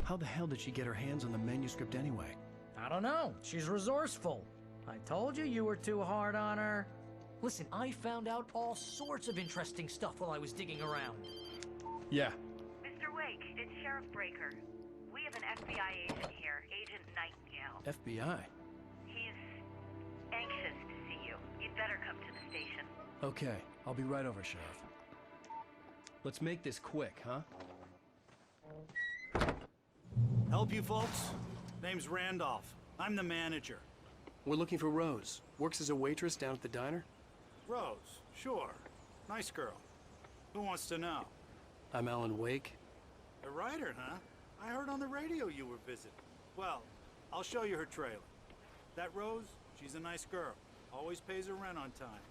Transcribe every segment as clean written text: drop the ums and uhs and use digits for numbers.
How the hell did she get her hands on the manuscript anyway? I don't know. She's resourceful. I told you you were too hard on her. Listen, I found out all sorts of interesting stuff while I was digging around. Yeah. Mr. Wake, it's Sheriff Breaker. We have an FBI agent here, Agent Nightingale. FBI? He's anxious to see you. You'd better come to the station. Okay, I'll be right over, Sheriff. Let's make this quick, huh? Help you folks? Name's Randolph. I'm the manager. We're looking for Rose. Works as a waitress down at the diner. Rose, sure. Nice girl. Who wants to know? I'm Alan Wake. A writer, huh? I heard on the radio you were visiting. Well, I'll show you her trailer. That Rose, she's a nice girl. Always pays her rent on time.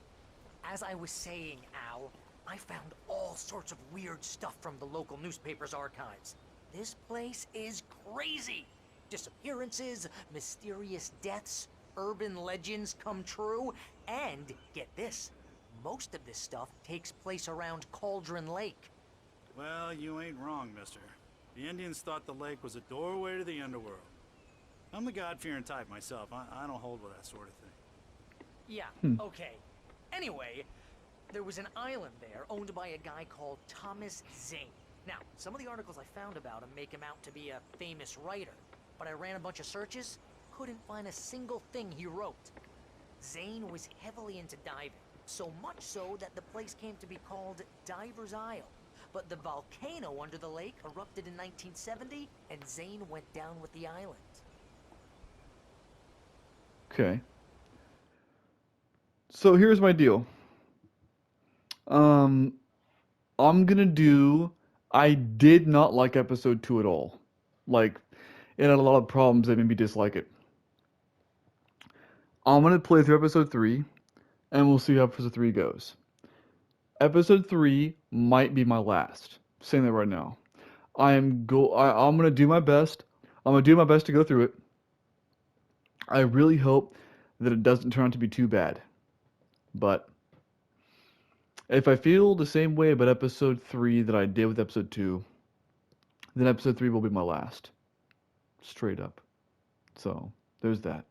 As I was saying, Al, I found all sorts of weird stuff from the local newspaper's archives. This place is crazy. Disappearances, mysterious deaths, urban legends come true, and get this, most of this stuff takes place around Cauldron Lake. Well, you ain't wrong, mister. The Indians thought the lake was a doorway to the underworld. I'm the God-fearing type myself. I don't hold with that sort of thing. Yeah, okay. Anyway, there was an island there owned by a guy called Thomas Zane. Now, some of the articles I found about him make him out to be a famous writer, but I ran a bunch of searches, couldn't find a single thing he wrote. Zane was heavily into diving, so much so that the place came to be called Diver's Isle. But the volcano under the lake erupted in 1970, and Zane went down with the island. Okay. So here's my deal. I did not like episode 2 at all. Like, it had a lot of problems that made me dislike it. I'm gonna play through episode 3, and we'll see how episode 3 goes. Episode 3 might be my last. I'm saying that right now. I'm gonna do my best. I'm gonna do my best to go through it. I really hope that it doesn't turn out to be too bad. But if I feel the same way about episode 3 that I did with episode 2, then episode 3 will be my last. Straight up. So, there's that.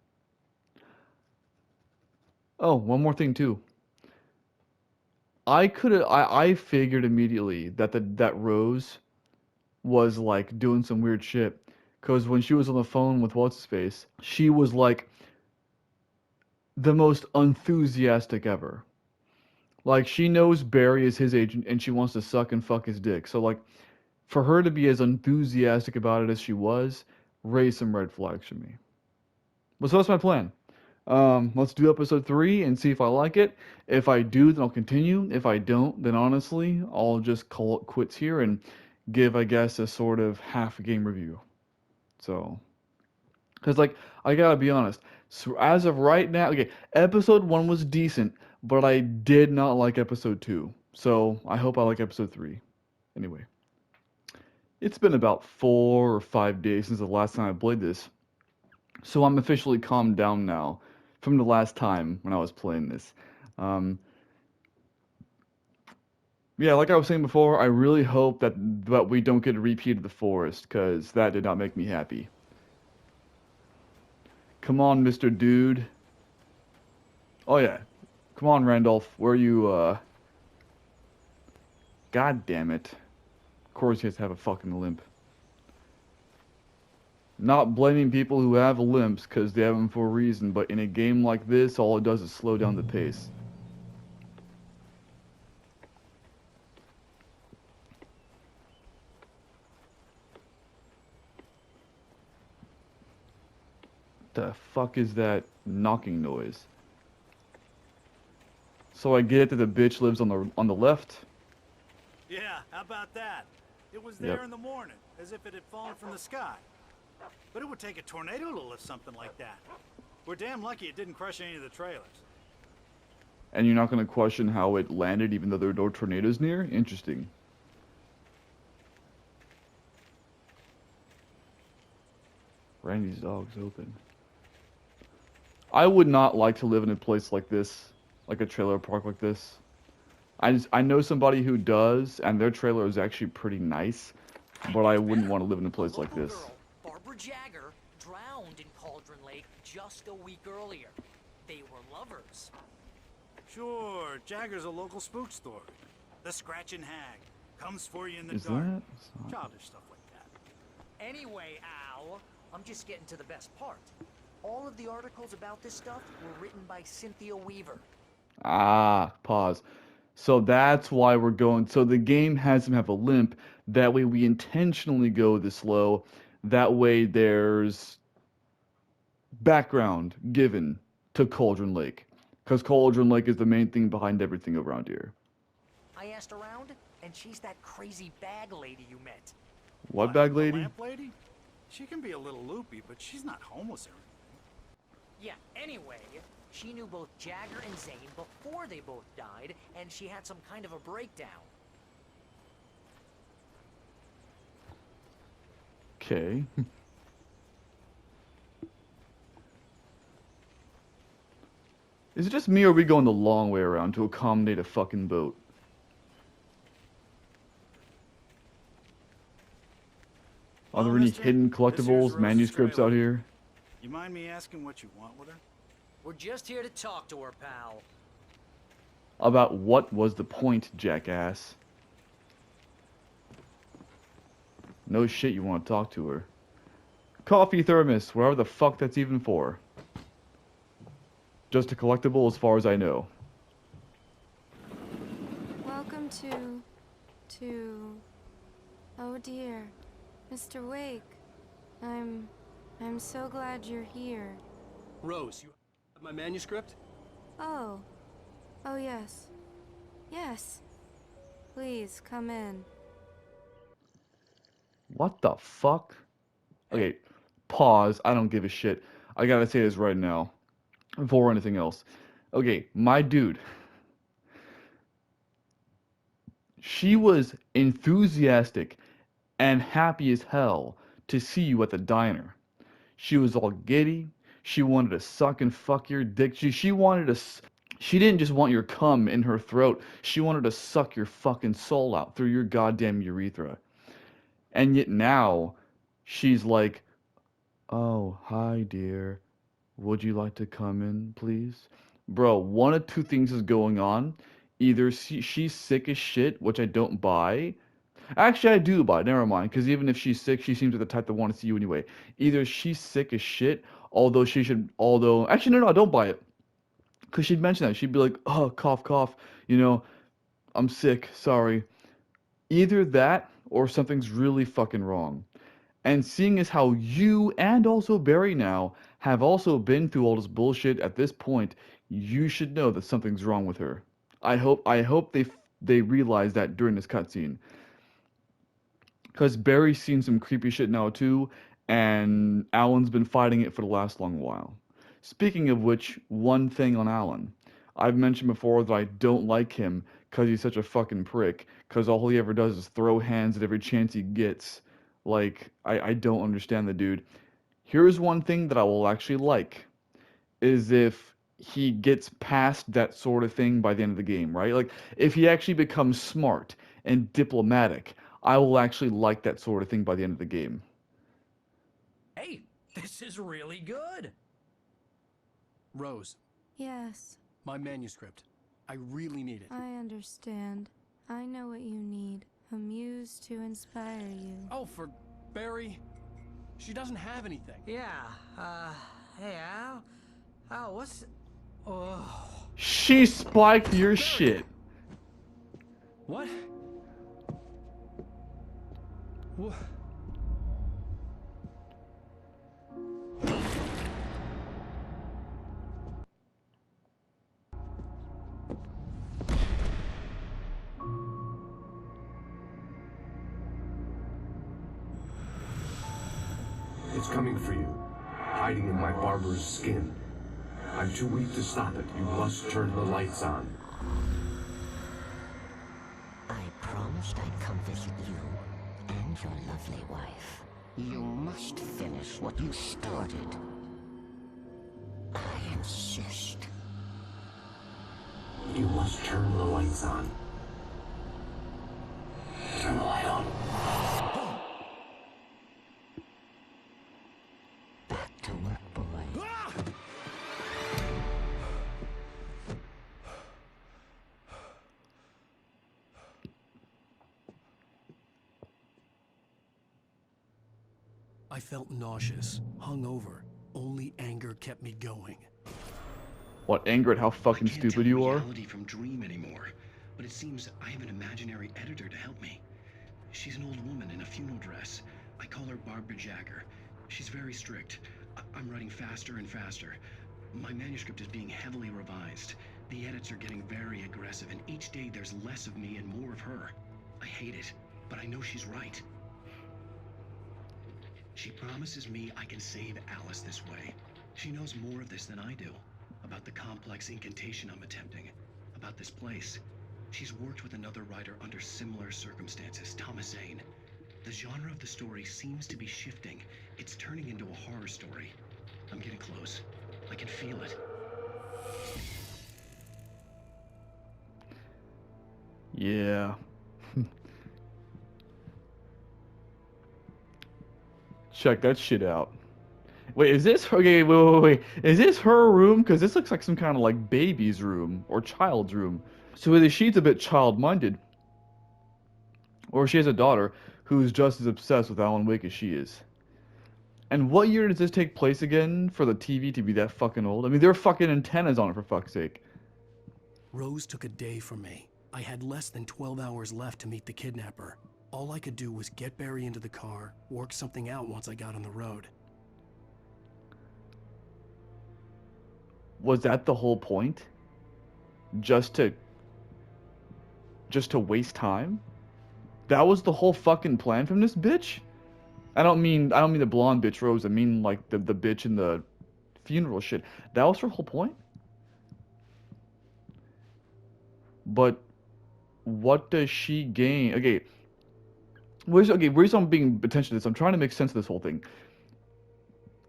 Oh, one more thing too. I figured immediately that Rose was like doing some weird shit. Because when she was on the phone with What's-His-Face, she was like the most enthusiastic ever. Like, she knows Barry is his agent and she wants to suck and fuck his dick. So, like, for her to be as enthusiastic about it as she was, raised some red flags for me. But so that's my plan. Let's do episode 3 and see if I like it. If I do, then I'll continue. If I don't, then honestly, I'll just call it quits here and give, I guess, a sort of half-game review. So, because, like, I gotta be honest. So as of right now, okay, episode 1 was decent, but I did not like episode 2. So, I hope I like episode 3. Anyway. It's been about 4 or 5 days since the last time I played this. So I'm officially calmed down now from the last time when I was playing this. Yeah, like I was saying before, I really hope that we don't get a repeat of the forest, because that did not make me happy. Come on, Mr. Dude. Oh yeah. Come on, Randolph. Where are you, God damn it. Of course he has to have a fucking limp. Not blaming people who have limps, because they have them for a reason, but in a game like this, all it does is slow down the pace. The fuck is that knocking noise? So I get it that the bitch lives on the left. Yeah, how about that? It was there Yep. in the morning, as if it had fallen from the sky. But it would take a tornado to lift something like that. We're damn lucky it didn't crush any of the trailers. And you're not going to question how it landed even though there are no tornadoes near? Interesting. Randy's dog's open. I would not like to live in a place like this, like a trailer park like this. I know somebody who does, and their trailer is actually pretty nice, but I wouldn't want to live in a place A like local this. girl, Barbara Jagger, drowned in Cauldron Lake just a week earlier. They were lovers. Sure, Jagger's a local spook story. The Scratching Hag comes for you in the Is dark. that? Childish stuff like that. Anyway, Al, I'm just getting to the best part. All of the articles about this stuff were written by Cynthia Weaver. Ah, pause. So that's why we're going. So the game has him have a limp. That way we intentionally go this slow. That way there's background given to Cauldron Lake. Because Cauldron Lake is the main thing behind everything around here. I asked around, and she's that crazy bag lady you met. What bag The lady? lamp lady? She can be a little loopy, but she's not homeless or anything. Yeah, anyway, she knew both Jagger and Zane before they both died, and she had some kind of a breakdown. Okay. Is it just me or are we going the long way around to accommodate a fucking boat? Are there Well, any mister, hidden this here's collectibles, Rose's manuscripts trailer. out here? You mind me asking what you want with her? We're just here to talk to her, pal. About what was the point, jackass? No shit, you want to talk to her. Coffee thermos, whatever the fuck that's even for. Just a collectible as far as I know. Welcome to... Oh dear, Mr. Wake. I'm so glad you're here. Rose, you have my manuscript? Oh. Oh yes. Yes. Please, come in. What the fuck? Okay, pause. I don't give a shit. I gotta say this right now. Before anything else. Okay, my dude. She was enthusiastic and happy as hell to see you at the diner. She was all giddy. She wanted to suck and fuck your dick. She wanted to... She didn't just want your cum in her throat. She wanted to suck your fucking soul out through your goddamn urethra. And yet now, she's like, oh, hi, dear. Would you like to come in, please? Bro, one of two things is going on. Either she's sick as shit, which I don't buy. Actually, I do buy. Never mind. Because even if she's sick, she seems like the type that want to see you anyway. Either she's sick as shit, actually, no, don't buy it. Because she'd mention that. She'd be like, oh, cough, cough. You know, I'm sick. Sorry. Either that or something's really fucking wrong. And seeing as how you and also Barry now have also been through all this bullshit at this point, you should know that something's wrong with her. I hope they realize that during this cutscene. Because Barry's seen some creepy shit now too, and Alan's been fighting it for the last long while. Speaking of which, one thing on Alan. I've mentioned before that I don't like him because he's such a fucking prick, because all he ever does is throw hands at every chance he gets. Like, I don't understand the dude. Here's one thing that I will actually like, is if he gets past that sort of thing by the end of the game, right? Like, if he actually becomes smart and diplomatic, I will actually like that sort of thing by the end of the game. Hey, this is really good. Rose, Yes, my manuscript. I really need it. I understand. I know what you need. A muse to inspire you. Oh, for Barry? She doesn't have anything. Yeah, hey, Al? Al, what's... Oh... She spiked your shit. What? What? It's coming for you, hiding in my barber's skin. I'm too weak to stop it. You must turn the lights on. I promised I'd come visit you and your lovely wife. You must finish what you started. I insist. You must turn the lights on. Turn the light on. I felt nauseous, hungover. Only anger kept me going. What, anger at how fucking stupid you are? I can't tell reality from dream anymore, but it seems I have an imaginary editor to help me. She's an old woman in a funeral dress. I call her Barbara Jagger. She's very strict. I'm writing faster and faster. My manuscript is being heavily revised. The edits are getting very aggressive, and each day there's less of me and more of her. I hate it, but I know she's right. She promises me I can save Alice this way. She knows more of this than I do. About the complex incantation I'm attempting. About this place. She's worked with another writer under similar circumstances, Thomas Zane. The genre of the story seems to be shifting. It's turning into a horror story. I'm getting close. I can feel it. Yeah. Check that shit out. Wait, is this okay? Wait. Is this her room? Because this looks like some kind of like baby's room or child's room. So either she's a bit child-minded, or she has a daughter who's just as obsessed with Alan Wake as she is. And what year does this take place again for the TV to be that fucking old? I mean, there are fucking antennas on it, for fuck's sake. Rose took a day from me. I had less than 12 hours left to meet the kidnapper. All I could do was get Barry into the car, work something out once I got on the road. Was that the whole point? Just to waste time? That was the whole fucking plan from this bitch? I don't mean the blonde bitch Rose, I mean like the bitch in the funeral shit. That was her whole point? But what does she gain? Okay. Reason I'm being attention to this, I'm trying to make sense of this whole thing.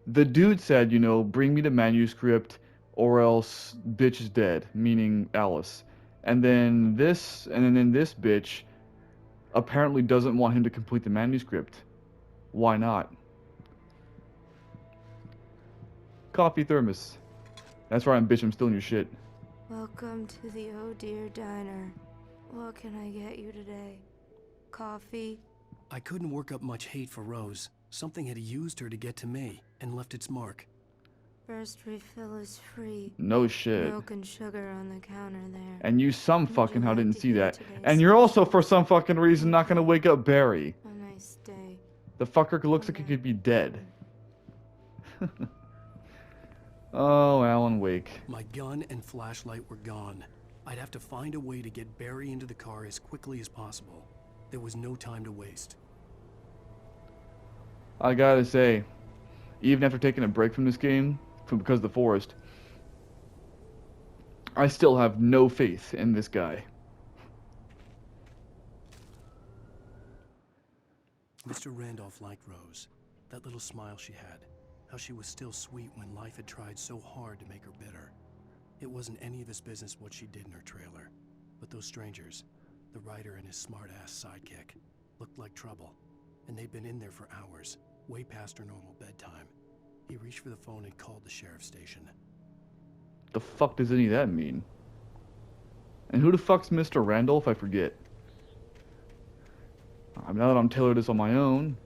The dude said, you know, bring me the manuscript or else bitch is dead, meaning Alice. And then this bitch apparently doesn't want him to complete the manuscript. Why not? Coffee thermos. That's right, bitch, I'm stealing your shit. Welcome to the Oh Dear Diner. What can I get you today? Coffee? I couldn't work up much hate for Rose. Something had used her to get to me and left its mark. First refill is free. No shit. Milk and sugar on the counter there. And you some fucking how didn't see that. today's And you're also for some fucking reason not gonna wake up Barry. A nice day. The fucker looks like he could be dead. Oh, Alan Wake. My gun and flashlight were gone. I'd have to find a way to get Barry into the car as quickly as possible. There was no time to waste. I gotta say, even after taking a break from this game, because of the forest, I still have no faith in this guy. Mr. Randolph liked Rose. That little smile she had. How she was still sweet when life had tried so hard to make her bitter. It wasn't any of his business what she did in her trailer. But those strangers, the writer and his smart-ass sidekick, looked like trouble. And they'd been in there for hours, way past her normal bedtime. He reached for the phone and called the sheriff's station. The fuck does any of that mean? And who the fuck's Mr. Randolph? I forget. Now that I'm tailored this on my own.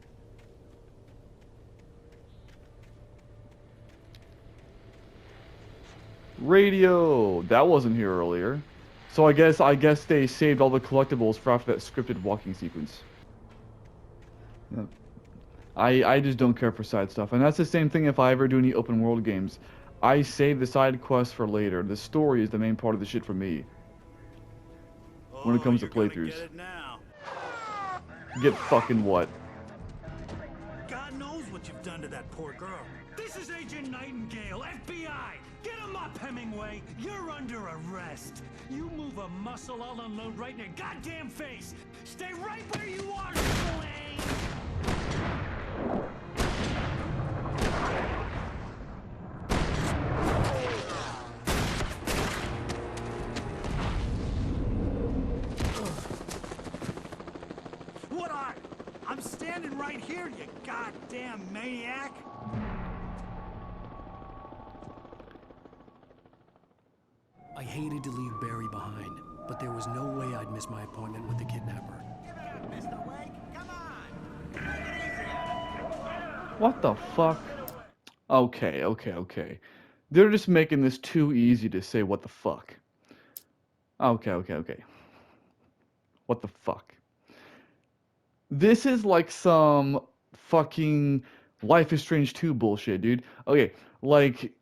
Radio! That wasn't here earlier. So I guess they saved all the collectibles for after that scripted walking sequence. Yeah. I just don't care for side stuff. And that's the same thing if I ever do any open world games. I save the side quests for later. The story is the main part of the shit for me. When it comes to playthroughs. Get it now. Get fucking what? God knows what you've done to that poor girl. This is Agent Nightingale, FBI! Get him up, Hemingway! You're under arrest! You move a muscle, I'll unload right in your goddamn face! Stay right where you are, Slane! What are? I'm standing right here, you goddamn maniac! I hated to leave Barry behind, but there was no way I'd miss my appointment with the kidnapper. Give it up, Mr. Wake! Come on! Take it easy! What the fuck? Okay. They're just making this too easy to say what the fuck. Okay. What the fuck? This is like some fucking Life is Strange 2 bullshit, dude. Okay, like,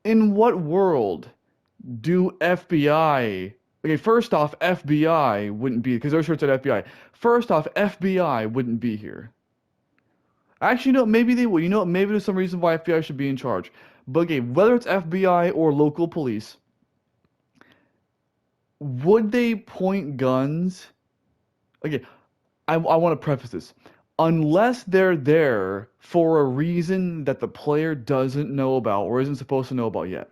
in what world do FBI... Okay, first off, FBI wouldn't be... Because there's shirts at FBI. First off, FBI wouldn't be here. Actually, no, maybe they would. You know what? Maybe there's some reason why FBI should be in charge. But okay, whether it's FBI or local police, would they point guns? Okay, I want to preface this. Unless they're there for a reason that the player doesn't know about or isn't supposed to know about yet.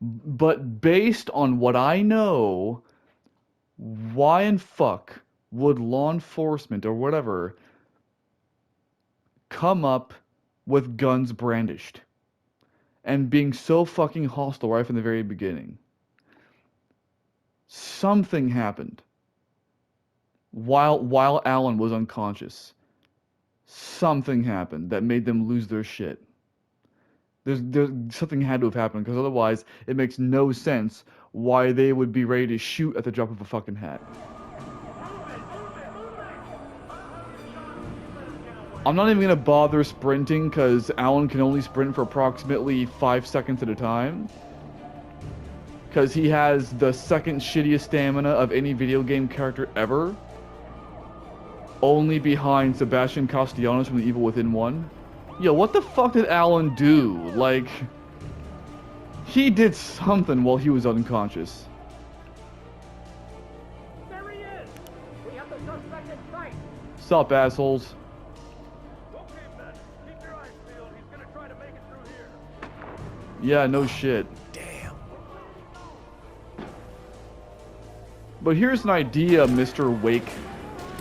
But based on what I know, why in fuck would law enforcement or whatever come up with guns brandished and being so fucking hostile right from the very beginning? Something happened while Alan was unconscious. Something happened that made them lose their shit. There's something had to have happened, because otherwise it makes no sense why they would be ready to shoot at the drop of a fucking hat. I'm not even gonna bother sprinting, because Alan can only sprint for approximately 5 seconds at a time. Because he has the second shittiest stamina of any video game character ever. Only behind Sebastian Castellanos from The Evil Within 1. Yo, what the fuck did Alan do? Like, he did something while he was unconscious. There he is! We have the suspect in sight! Sup, assholes? Okay, men. Keep your eyes peeled. He's gonna try to make it through here. Yeah, no shit. Damn. But here's an idea, Mr. Wake.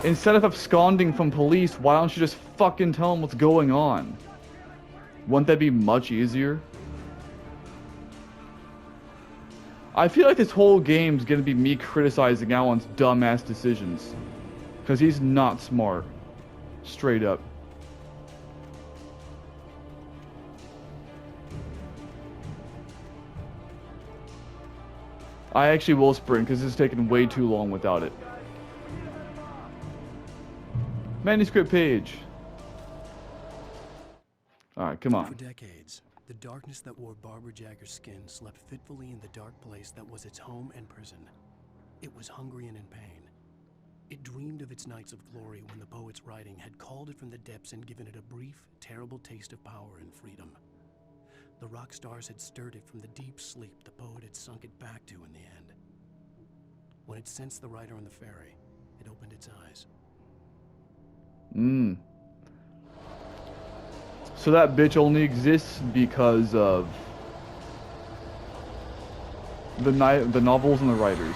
Instead of absconding from police, why don't you just fucking tell them what's going on? Wouldn't that be much easier? I feel like this whole game's gonna be me criticizing Alan's dumbass decisions. Because he's not smart. Straight up. I actually will sprint because it's taken way too long without it. Manuscript page. Alright, come on. For decades, the darkness that wore Barbara Jagger's skin slept fitfully in the dark place that was its home and prison. It was hungry and in pain. It dreamed of its nights of glory when the poet's writing had called it from the depths and given it a brief, terrible taste of power and freedom. The rock stars had stirred it from the deep sleep the poet had sunk it back to in the end. When it sensed the writer on the ferry, it opened its eyes. So that bitch only exists because of the novels and the writers.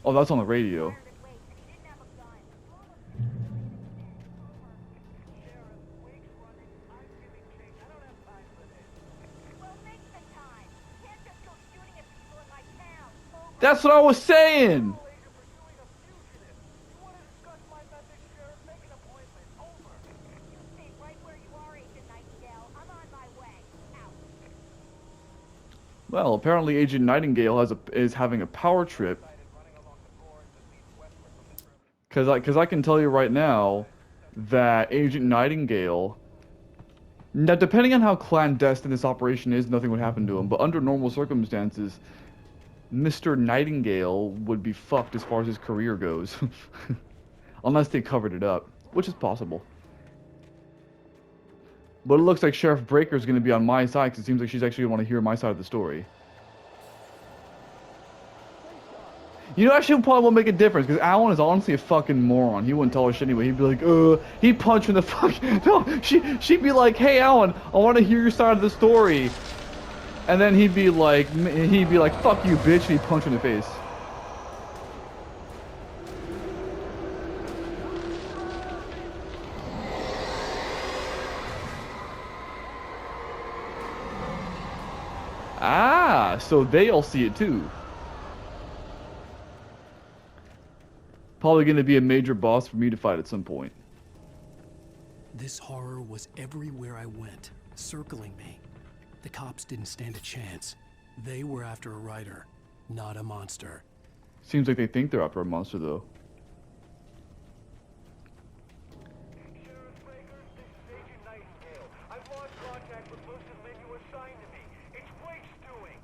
Oh, that's on the radio. That's what I was saying! Well, apparently Agent Nightingale is having a power trip. Because I can tell you right now that Agent Nightingale... Now, depending on how clandestine this operation is, nothing would happen to him. But under normal circumstances, Mr. Nightingale would be fucked as far as his career goes. Unless they covered it up, which is possible. But it looks like Sheriff Breaker is going to be on my side, because it seems like she's actually going to want to hear my side of the story. You know, actually, probably won't make a difference, because Alan is honestly a fucking moron. He wouldn't tell her shit anyway. He'd be like, he'd punch her in the fuck. No, she'd be like, hey, Alan, I want to hear your side of the story. And then he'd be like, fuck you, bitch, and he'd punch her in the face. so they all see it too. Probably gonna be a major boss for me to fight at some point. This horror was everywhere I went, circling me. The cops didn't stand a chance. They were after a writer, not a monster. Seems like they think they're after a monster, though. Sheriff Baker, this is Agent Nightingale. I've lost contact with most of the men you assigned to me. It's Blake's doing.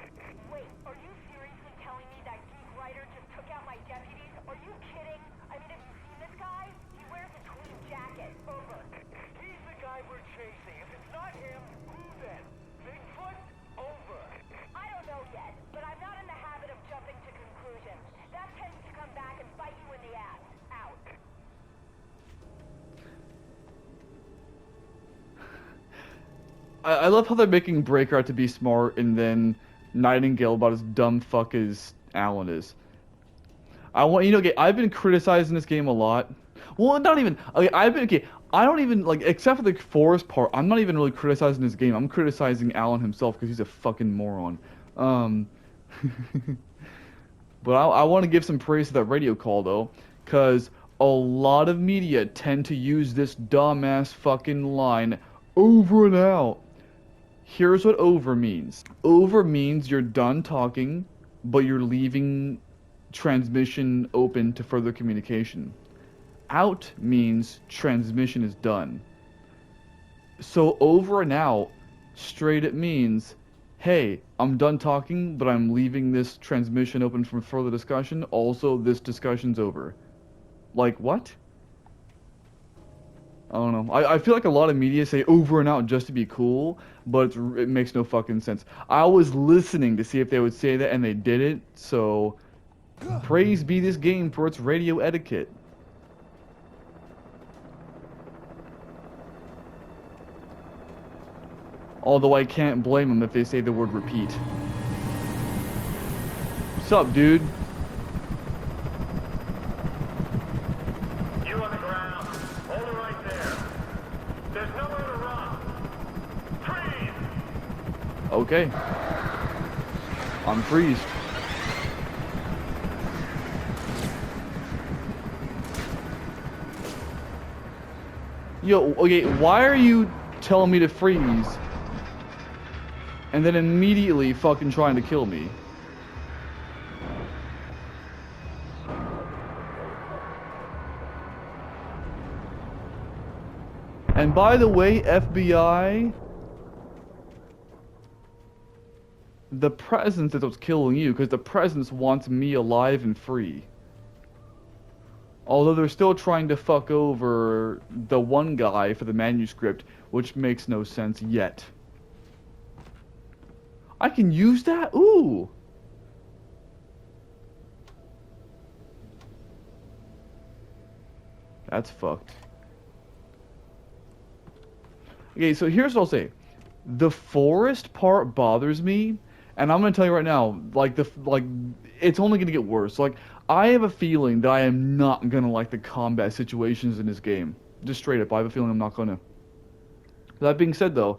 Wait, are you seriously telling me that geek writer just took out my deputies? Are you kidding? I mean, have you seen this guy? He wears a tweed jacket. Over. He's the guy we're chasing. If it's not him, who then? Bigfoot? Over. I don't know yet, but I'm not in the habit of jumping to conclusions. That tends to come back and bite you in the ass. Out. I love how they're making Breaker out to be smart, and then Nightingale about as dumb fuck as Alan is. Okay, I've been criticizing this game a lot. Well, not even. Okay, I don't even, like, except for the forest part, I'm not even really criticizing this game. I'm criticizing Alan himself because he's a fucking moron. But I want to give some praise to that radio call, though, because a lot of media tend to use this dumbass fucking line over and out. Here's what over means. Over means you're done talking, but you're leaving transmission open to further communication. Out means transmission is done. So over and out, straight it means, hey, I'm done talking, but I'm leaving this transmission open for further discussion. Also, this discussion's over. Like, what? I don't know. I feel like a lot of media say over and out just to be cool, but it makes no fucking sense. I was listening to see if they would say that, and they didn't, so praise be this game for its radio etiquette. Although I can't blame them if they say the word repeat. What's up, dude? You on the ground. Hold it right there. There's nowhere to run. Freeze! Okay. I'm freezed. Yo, okay, why are you telling me to freeze and then immediately fucking trying to kill me? And by the way, FBI, the Presence is what's killing you, because the Presence wants me alive and free. Although they're still trying to fuck over the one guy for the manuscript, which makes no sense yet. I can use that? Ooh! That's fucked. Okay, so here's what I'll say. The forest part bothers me, and I'm gonna tell you right now, it's only gonna get worse. Like, I have a feeling that I am not gonna like the combat situations in this game. Just straight up, I have a feeling I'm not gonna. That being said, though,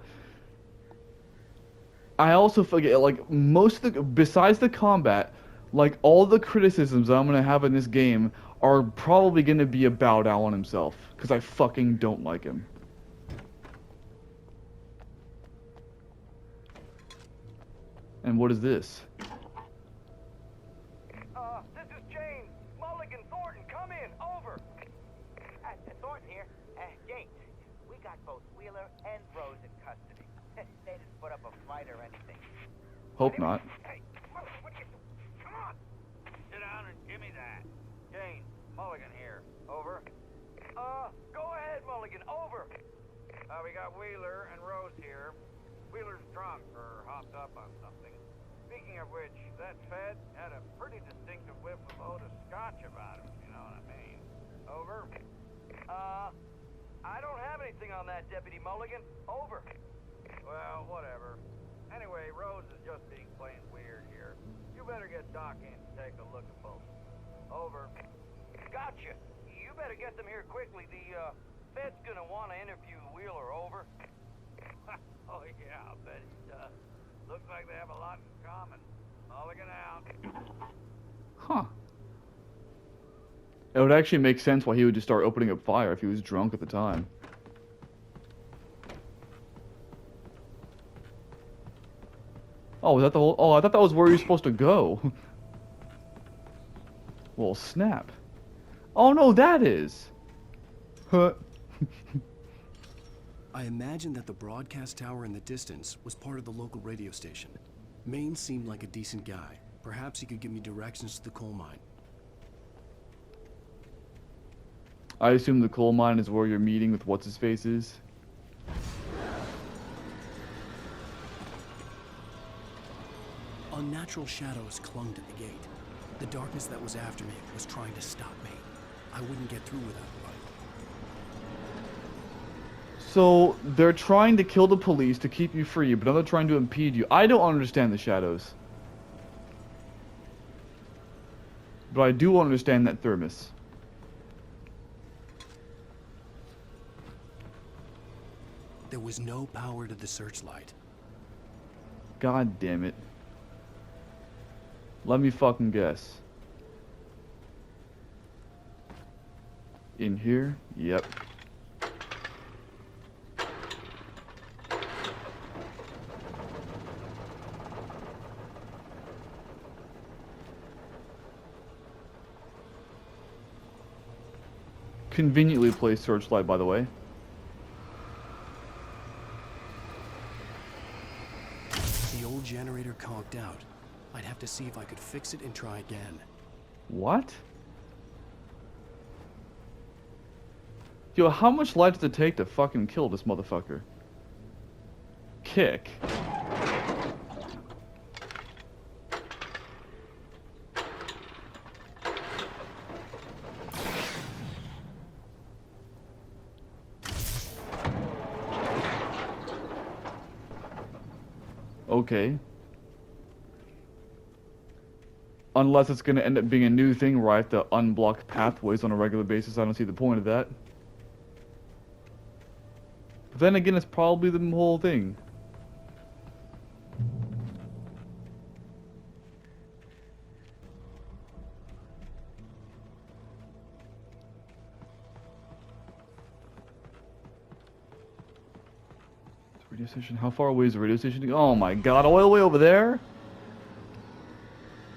I also forget, like, most of the, besides the combat, like, all the criticisms I'm gonna have in this game are probably gonna be about Alan himself, because I fucking don't like him. And what is this? This is James. Mulligan, Thornton, come in. Over. Thornton here. James, we got both Wheeler and Rose in custody. They didn't put up a fight or anything. Hope not. Hey, come on. Sit down and give me that. James, Mulligan here. Over. Go ahead, Mulligan. Over. We got Wheeler and Rose here. Wheeler's drunk or hopped up on something. Speaking of which, that Fed had a pretty distinctive whiff of Otis Scotch about him, if you know what I mean. Over. I don't have anything on that, Deputy Mulligan. Over. Well, whatever. Anyway, Rose is just being plain weird here. You better get Doc in to take a look at both. Over. Gotcha. You better get them here quickly. The Fed's gonna want to interview Wheeler. Over. Oh, yeah, I'll bet he does. Looks like they have a lot in common. Mulligan out. Huh. It would actually make sense why he would just start opening up fire if he was drunk at the time. Oh, was that the whole... Oh, I thought that was where you were supposed to go. Well, snap. Oh, no, that is. Huh. I imagined that the broadcast tower in the distance was part of the local radio station. Maine seemed like a decent guy. Perhaps he could give me directions to the coal mine. I assume the coal mine is where your meeting with what's-his-face is. Unnatural shadows clung to the gate. The darkness that was after me was trying to stop me. I wouldn't get through without a light. So, they're trying to kill the police to keep you free, but now they're trying to impede you. I don't understand the shadows. But I do understand that thermos. There was no power to the searchlight. God damn it. Let me fucking guess. In here? Yep. Conveniently placed searchlight, by the way. The old generator conked out. I'd have to see if I could fix it and try again. What? Yo, how much light does it take to fucking kill this motherfucker? Kick. Okay. Unless it's gonna end up being a new thing where I have to unblock pathways on a regular basis, I don't see the point of that. But then again, it's probably the whole thing. Radio station. How far away is the radio station? Oh my god, all the way over there?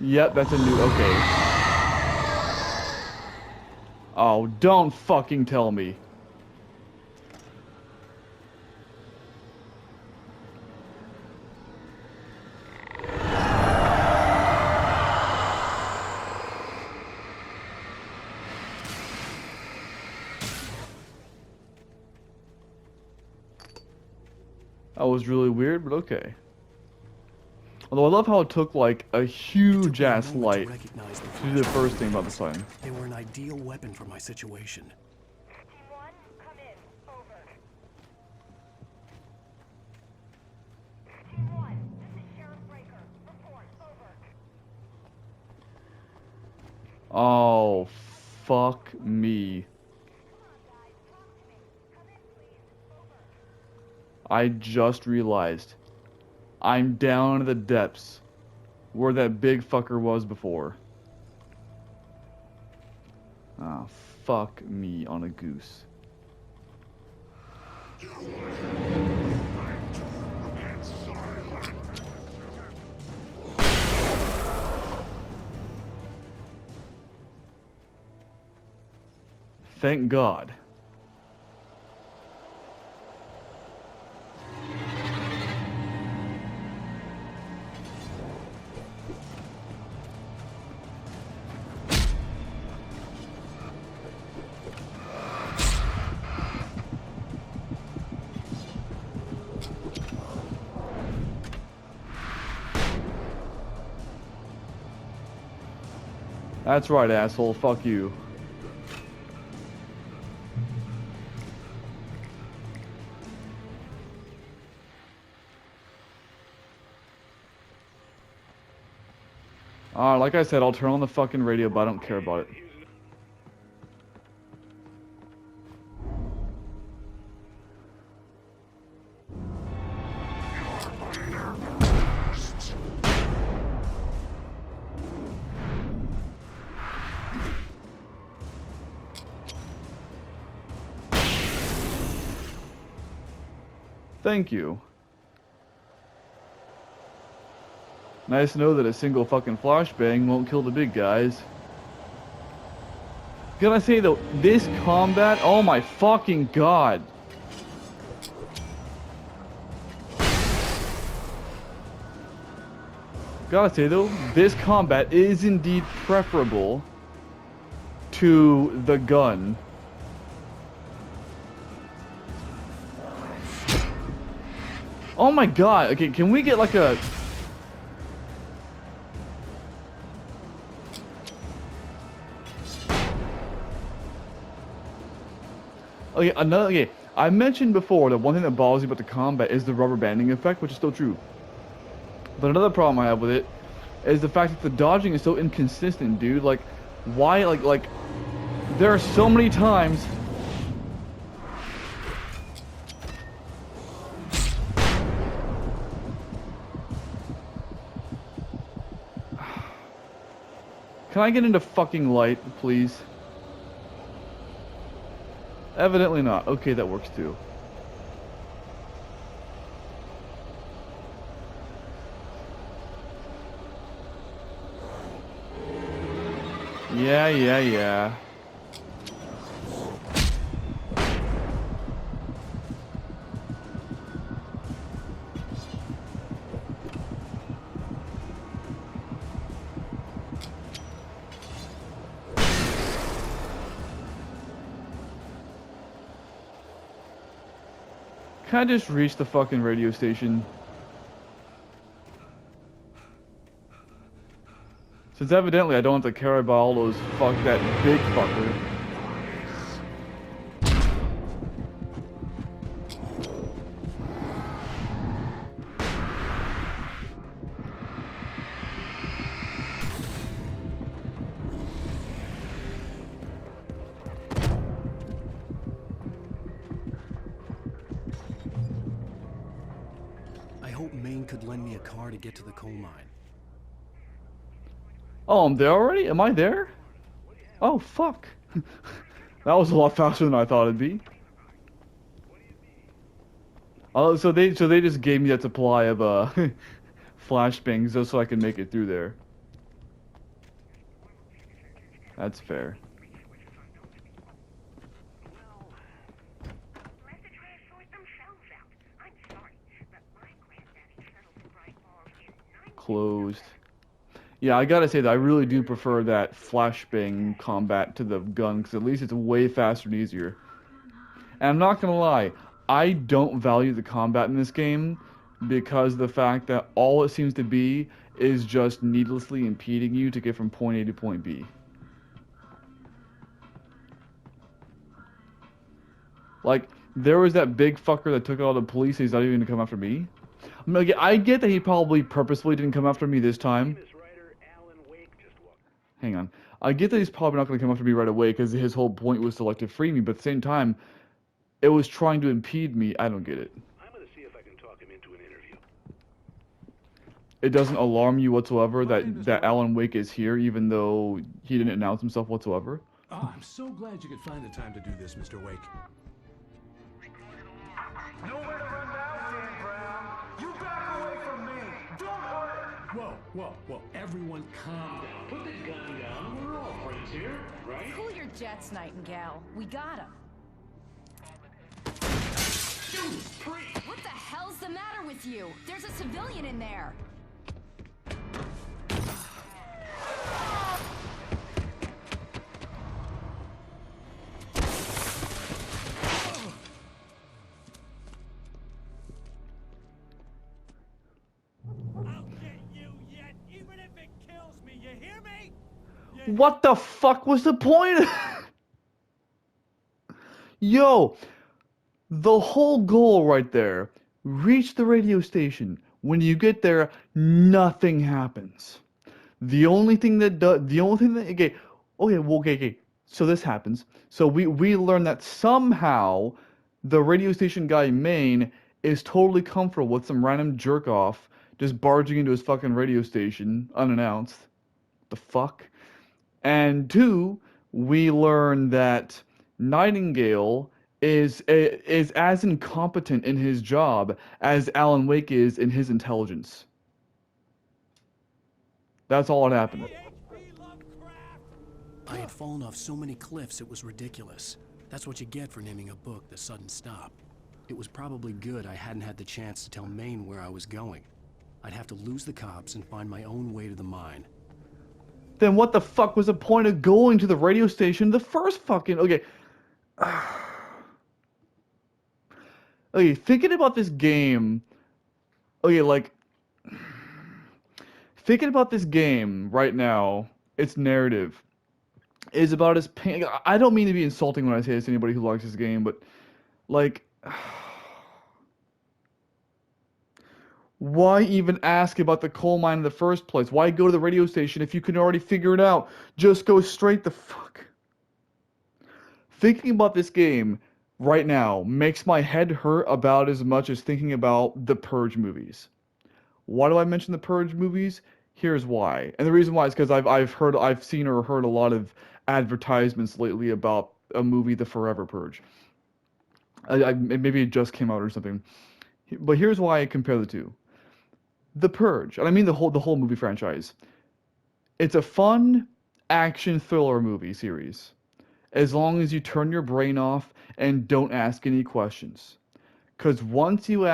Yep, that's a new... Okay. Oh, don't fucking tell me. That was really weird, but okay. Although I love how it took like a huge ass light to do the first thing about the sign. They were an ideal weapon for my situation. Team 1, come in. Over. Team 1, this is Sheriff Breaker. Report. Over. Oh, fuck me. I just realized I'm down in the depths where that big fucker was before. Ah, fuck me on a goose. Thank God. That's right, asshole. Fuck you. Like I said, I'll turn on the fucking radio, but I don't care about it. Thank you. Nice to know that a single fucking flashbang won't kill the big guys. Gotta say though, this combat, oh my fucking god. Gotta say though, this combat is indeed preferable to the gun. Oh my god, okay, can we get like a... Okay, okay, I mentioned before that one thing that bothers me about the combat is the rubber banding effect, which is still true. But another problem I have with it is the fact that the dodging is so inconsistent, dude. Like, why, like, there are so many times... Can I get into fucking light, please? Evidently not. Okay, that works too. Yeah. Can I just reach the fucking radio station? Since evidently I don't have to care about all those that big fucker. I hope Maine could lend me a car to get to the coal mine. Oh, I'm there already? Am I there? Oh, fuck. That was a lot faster than I thought it'd be. Oh, so they just gave me that supply of flashbangs just so I can make it through there. That's fair. Closed. Yeah, I gotta say that I really do prefer that flashbang combat to the gun, because at least it's way faster and easier. And I'm not gonna lie, I don't value the combat in this game because the fact that all it seems to be is just needlessly impeding you to get from point A to point B. Like, there was that big fucker that took out the police, he's not even gonna come after me. I mean, like, I get that he probably purposefully didn't come after me this time. Hang on. I get that he's probably not going to come after me right away because his whole point was to, like, to free me, but at the same time, it was trying to impede me. I don't get it. I'm going to see if I can talk him into an interview. It doesn't alarm you whatsoever that Alan Wake is here, even though he didn't announce himself whatsoever? Oh, I'm so glad you could find the time to do this, Mr. Wake. Nowhere to run now, Dan Brown. You back away from me. Don't hurt. Whoa. Everyone calm down. Put the gun down. We're all friends here, right? Cool your jets, Nightingale. We got him. What the hell's the matter with you? There's a civilian in there. What the fuck was the point? Yo, the whole goal right there, reach the radio station. When you get there, nothing happens. The only thing that okay. So this happens. So we learn that somehow the radio station guy Maine is totally comfortable with some random jerk off just barging into his fucking radio station unannounced. The fuck? And two, we learn that Nightingale is as incompetent in his job as Alan Wake is in his intelligence. That's all that happened. I had fallen off so many cliffs it was ridiculous. That's what you get for naming a book The Sudden Stop. It was probably good I hadn't had the chance to tell Maine where I was going. I'd have to lose the cops and find my own way to the mine. Then what the fuck was the point of going to the radio station the first fucking... Okay. Okay, thinking about this game... Okay, like... Thinking about this game right now, its narrative, is about as pain... I don't mean to be insulting when I say this to anybody who likes this game, but... Like... Why even ask about the coal mine in the first place? Why go to the radio station if you can already figure it out? Just go straight the fuck. Thinking about this game right now makes my head hurt about as much as thinking about the Purge movies. Why do I mention the Purge movies? Here's why. And the reason why is because I've seen or heard a lot of advertisements lately about a movie, The Forever Purge. Maybe it just came out or something. But here's why I compare the two. The Purge, and I mean the whole movie franchise. It's a fun action thriller movie series, as long as you turn your brain off and don't ask any questions. Because once you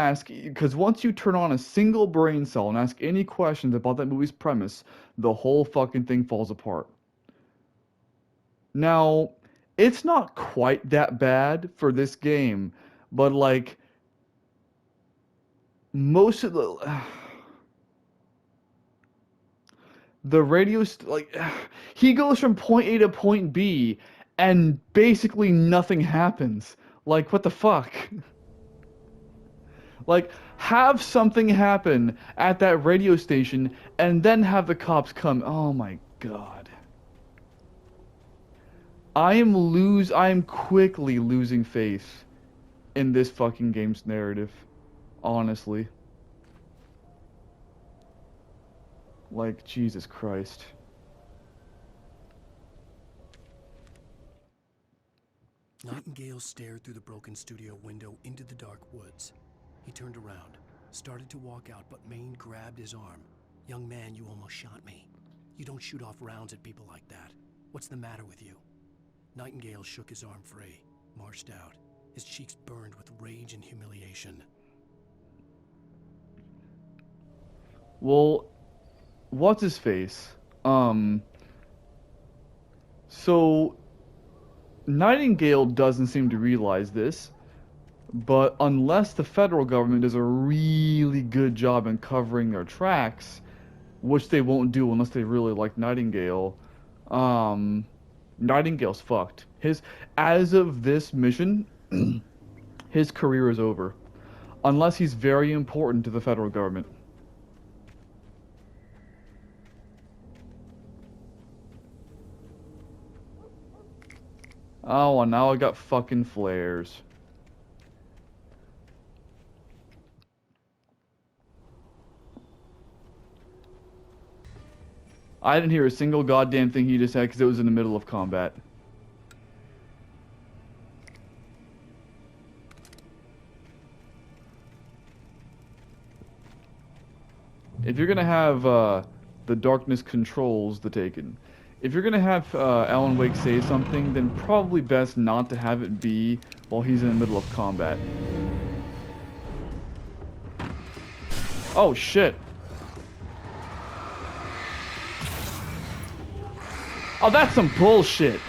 turn on a single brain cell and ask any questions about that movie's premise, the whole fucking thing falls apart. Now, it's not quite that bad for this game, but like most of the radio, he goes from point A to point B, and basically nothing happens. Like, what the fuck? Like, have something happen at that radio station, and then have the cops come. Oh my god. I am quickly losing faith in this fucking game's narrative. Honestly. Like, Jesus Christ. Nightingale stared through the broken studio window into the dark woods. He turned around, started to walk out, but Maine grabbed his arm. "Young man, you almost shot me. You don't shoot off rounds at people like that. What's the matter with you?" Nightingale shook his arm free, marched out. His cheeks burned with rage and humiliation. Well, what's his face? So Nightingale doesn't seem to realize this, but unless the federal government does a really good job in covering their tracks, which they won't do unless they really like Nightingale, Nightingale's fucked. As of this mission, his career is over. Unless he's very important to the federal government. Oh, and now I got fucking flares. I didn't hear a single goddamn thing he just said because it was in the middle of combat. If you're gonna have the darkness controls the Taken, if you're gonna have Alan Wake say something, then probably best not to have it be while he's in the middle of combat. Oh shit. Oh, that's some bullshit.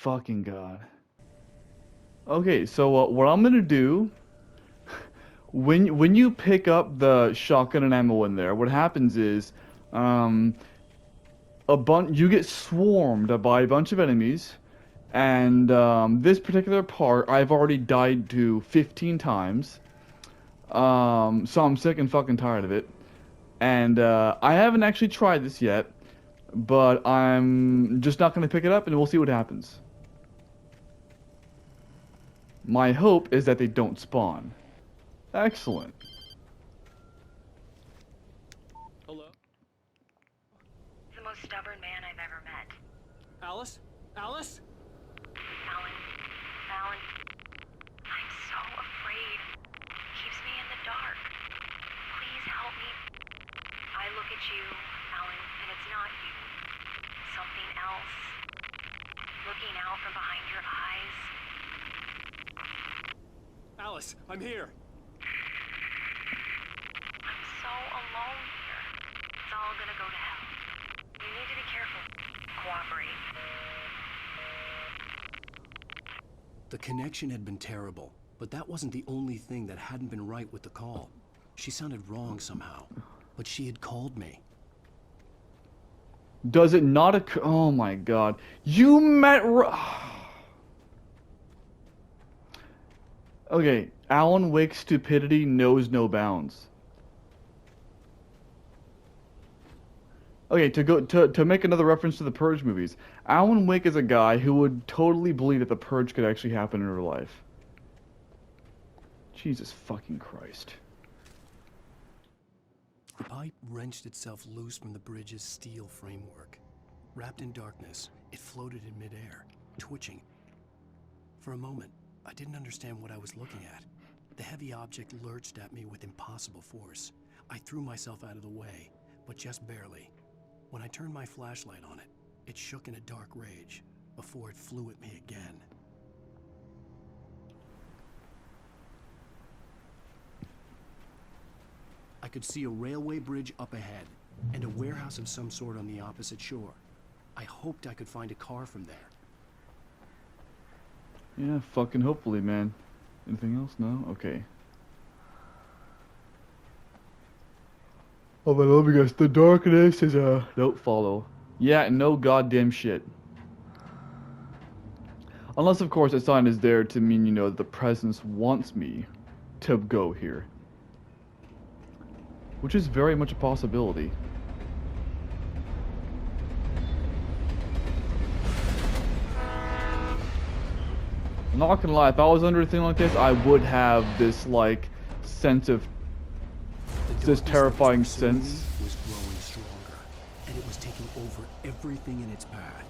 fucking god. Okay, so what I'm gonna do, when you pick up the shotgun and ammo in there, what happens is, you get swarmed by a bunch of enemies, and this particular part I've already died to 15 times, so I'm sick and fucking tired of it, and I haven't actually tried this yet, but I'm just not gonna pick it up, and we'll see what happens. My hope is that they don't spawn. Excellent. Hello? The most stubborn man I've ever met. Alice? Alice? Alan, I'm so afraid. Keeps me in the dark. Please help me. I look at you, Alan, and it's not you. Something else. Looking out from behind your eyes. Alice, I'm here. I'm so alone here. It's all gonna go to hell. You need to be careful. Cooperate. The connection had been terrible, but that wasn't the only thing that hadn't been right with the call. She sounded wrong somehow, but she had called me. Does it not occur? Oh my god. You met Okay, Alan Wake's stupidity knows no bounds. Okay, to make another reference to the Purge movies, Alan Wake is a guy who would totally believe that the Purge could actually happen in real life. Jesus fucking Christ. The pipe wrenched itself loose from the bridge's steel framework. Wrapped in darkness, it floated in midair, twitching. For a moment, I didn't understand what I was looking at. The heavy object lurched at me with impossible force. I threw myself out of the way, but just barely. When I turned my flashlight on it, it shook in a dark rage before it flew at me again. I could see a railway bridge up ahead and a warehouse of some sort on the opposite shore. I hoped I could find a car from there. Yeah, fucking hopefully, man. Anything else? No? Okay. Oh my love you guys, the darkness is don't follow. Yeah, no goddamn shit. Unless of course a sign is there to mean, you know, the presence wants me to go here. Which is very much a possibility. I'm not gonna lie, if I was under a thing like this, I would have this like sense of this terrifying sense. Was growing stronger, and it was taking over everything in its path.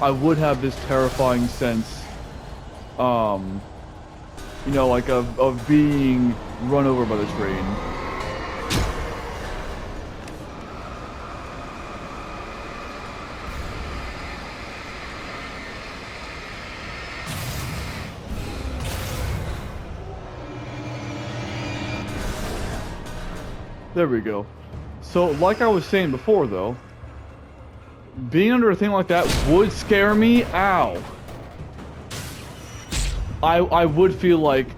I would have this terrifying sense, you know, like of being run over by the train. There we go. So, like I was saying before, though, being under a thing like that would scare me. Ow. I would feel like...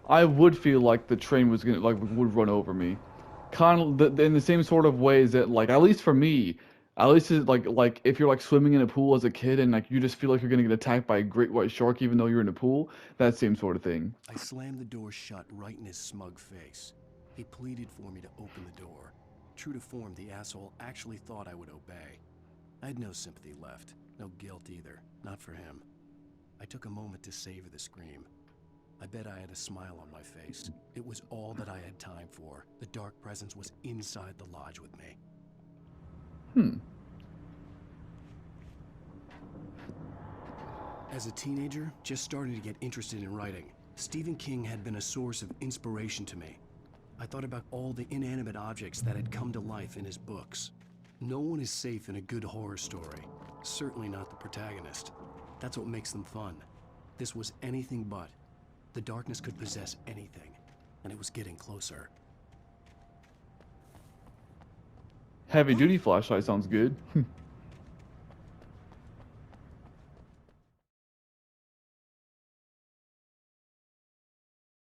I would feel like the train was gonna, like, would run over me. Kind of in the same sort of ways that, like, at least for me, at least it's like if you're like swimming in a pool as a kid and like you just feel like you're gonna get attacked by a great white shark even though you're in a pool, that same sort of thing. I slammed the door shut right in his smug face. He pleaded for me to open the door. True to form, the asshole actually thought I would obey. I had no sympathy left, no guilt either, not for him. I took a moment to savor the scream. I bet I had a smile on my face. It was all that I had time for. The dark presence was inside the lodge with me. As a teenager, just starting to get interested in writing, Stephen King had been a source of inspiration to me. I thought about all the inanimate objects that had come to life in his books. No one is safe in a good horror story. Certainly not the protagonist. That's what makes them fun. This was anything but. The darkness could possess anything, and it was getting closer. Heavy duty flashlight sounds good.